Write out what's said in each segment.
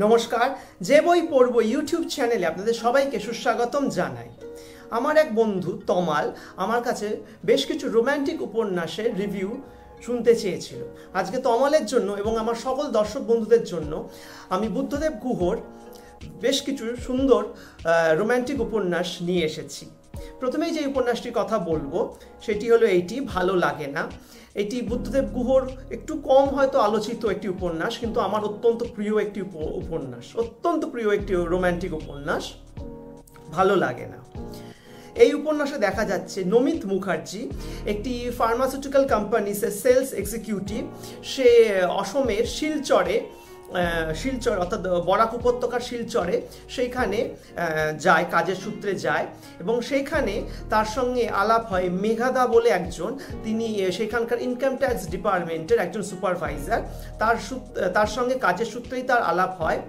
নমস্কার, যে বই পড়বো ইউটিউব চ্যানেলে আপনাদের সবাইকে সুস্বাগতম জানাই। আমার এক বন্ধু তমাল আমার কাছে বেশ কিছু রোম্যান্টিক উপন্যাসের রিভিউ শুনতে চেয়েছিল। আজকে তমালের জন্য এবং আমার সকল দর্শক বন্ধুদের জন্য আমি বুদ্ধদেব গুহর বেশ কিছু সুন্দর রোম্যান্টিক উপন্যাস নিয়ে এসেছি। প্রথমেই যে উপন্যাসটির কথা বলবো সেটি হলো এইটি, ভালো লাগে না। এটি বুদ্ধদেব গুহর একটু কম হয়তো আলোচিত একটি উপন্যাস, কিন্তু আমার অত্যন্ত প্রিয় একটি উপন্যাস, অত্যন্ত প্রিয় একটি রোম্যান্টিক উপন্যাস, ভালো লাগে না। এই উপন্যাসে দেখা যাচ্ছে নমিত মুখার্জি একটি ফার্মাসিউটিক্যাল কোম্পানিসের সেলস এক্সিকিউটিভ। সে অসমের শিলচর অর্থাৎ বরাক উপত্যকার শিলচরে সেইখানে যায়, কাজের সূত্রে যায়, এবং সেইখানে তার সঙ্গে আলাপ হয় মেঘাদা বলে একজন, তিনি সেখানকার ইনকাম ট্যাক্স ডিপার্টমেন্টের একজন সুপারভাইজার। তার সঙ্গে কাজের সূত্রেই তার আলাপ হয়।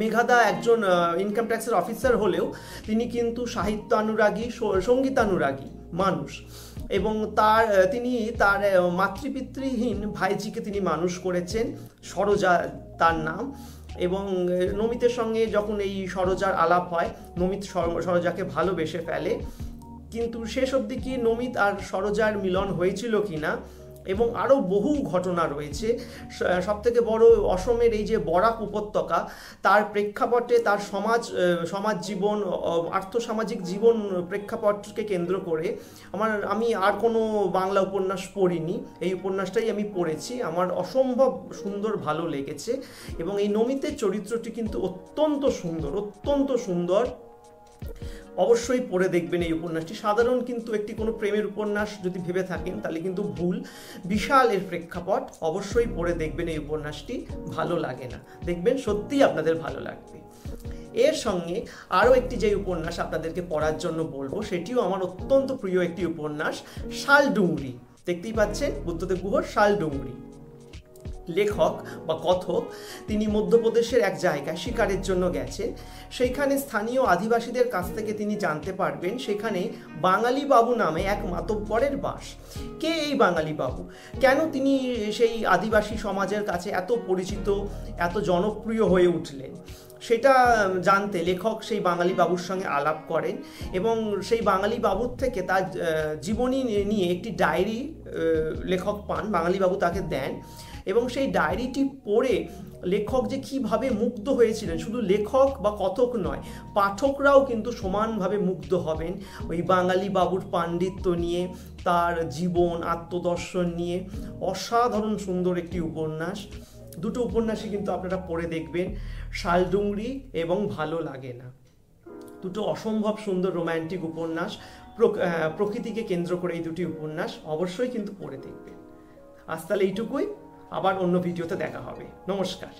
মেঘাদা একজন ইনকাম ট্যাক্সের অফিসার হলেও তিনি কিন্তু সাহিত্যানুরাগী, সঙ্গীতানুরাগী মানুষ, এবং তিনি তার মাতৃপিতৃহীন ভাইজিকে তিনি মানুষ করেছেন। সরোজা তার নাম। এবং নমিতের সঙ্গে যখন এই সরোজার আলাপ হয়, নমিত সরোজাকে ভালোবেসে ফেলে, কিন্তু শেষ অবধি কি নমিত আর সরোজার মিলন হয়েছিল কিনা, এবং আরও বহু ঘটনা রয়েছে। সবথেকে বড়, অসমের এই যে বরাক উপত্যকা, তার প্রেক্ষাপটে তার সমাজ জীবন, আর্থসামাজিক জীবন প্রেক্ষাপটকে কেন্দ্র করে আমি আর কোনো বাংলা উপন্যাস পড়িনি, এই উপন্যাসটাই আমি পড়েছি। আমার অসম্ভব সুন্দর ভালো লেগেছে, এবং এই নমিতের চরিত্রটি কিন্তু অত্যন্ত সুন্দর, অত্যন্ত সুন্দর। অবশ্যই পড়ে দেখবেন এই উপন্যাসটি। সাধারণ কিন্তু একটি কোনো প্রেমের উপন্যাস যদি ভেবে থাকেন তাহলে কিন্তু ভুল। বিশাল এর প্রেক্ষাপট, অবশ্যই পড়ে দেখবেন এই উপন্যাসটি, ভালো লাগে না, দেখবেন সত্যিই আপনাদের ভালো লাগবে। এর সঙ্গে আরও একটি যে উপন্যাস আপনাদেরকে পড়ার জন্য বলবো সেটিও আমার অত্যন্ত প্রিয় একটি উপন্যাস, শালডুংরি। দেখতেই পাচ্ছেন বুদ্ধদেব গুহর শালডুংরি। লেখক বা কথক তিনি মধ্যপ্রদেশের এক জায়গায় শিকারের জন্য গেছেন। সেইখানে স্থানীয় আদিবাসীদের কাছ থেকে তিনি জানতে পারবেন সেখানে বাঙালি বাবু নামে এক মাতব্বরের বাস। কে এই বাঙালি বাবু? কেন তিনি সেই আদিবাসী সমাজের কাছে এত পরিচিত, এত জনপ্রিয় হয়ে উঠলেন? সেটা জানতে লেখক সেই বাঙালি বাবুর সঙ্গে আলাপ করেন, এবং সেই বাঙালি বাবুর থেকে তার জীবনী নিয়ে একটি ডায়েরি লেখক পান, বাঙালি বাবু তাকে দেন। এবং সেই ডায়েরিটি পড়ে লেখক যে কীভাবে মুগ্ধ হয়েছিলেন, শুধু লেখক বা কথক নয়, পাঠকরাও কিন্তু সমানভাবে মুগ্ধ হবেন ওই বাঙালি বাবুর পাণ্ডিত্য নিয়ে, তার জীবন আত্মদর্শন নিয়ে। অসাধারণ সুন্দর একটি উপন্যাস। দুটো উপন্যাসই কিন্তু আপনারা পড়ে দেখবেন, শালডুংরি এবং ভালো লাগে না। দুটো অসম্ভব সুন্দর রোম্যান্টিক উপন্যাস, প্রকৃতিকে কেন্দ্র করে এই দুটি উপন্যাস অবশ্যই কিন্তু পড়ে দেখবেন। আজ তাহলে এইটুকুই, আবার অন্য ভিডিওতে দেখা হবে। নমস্কার।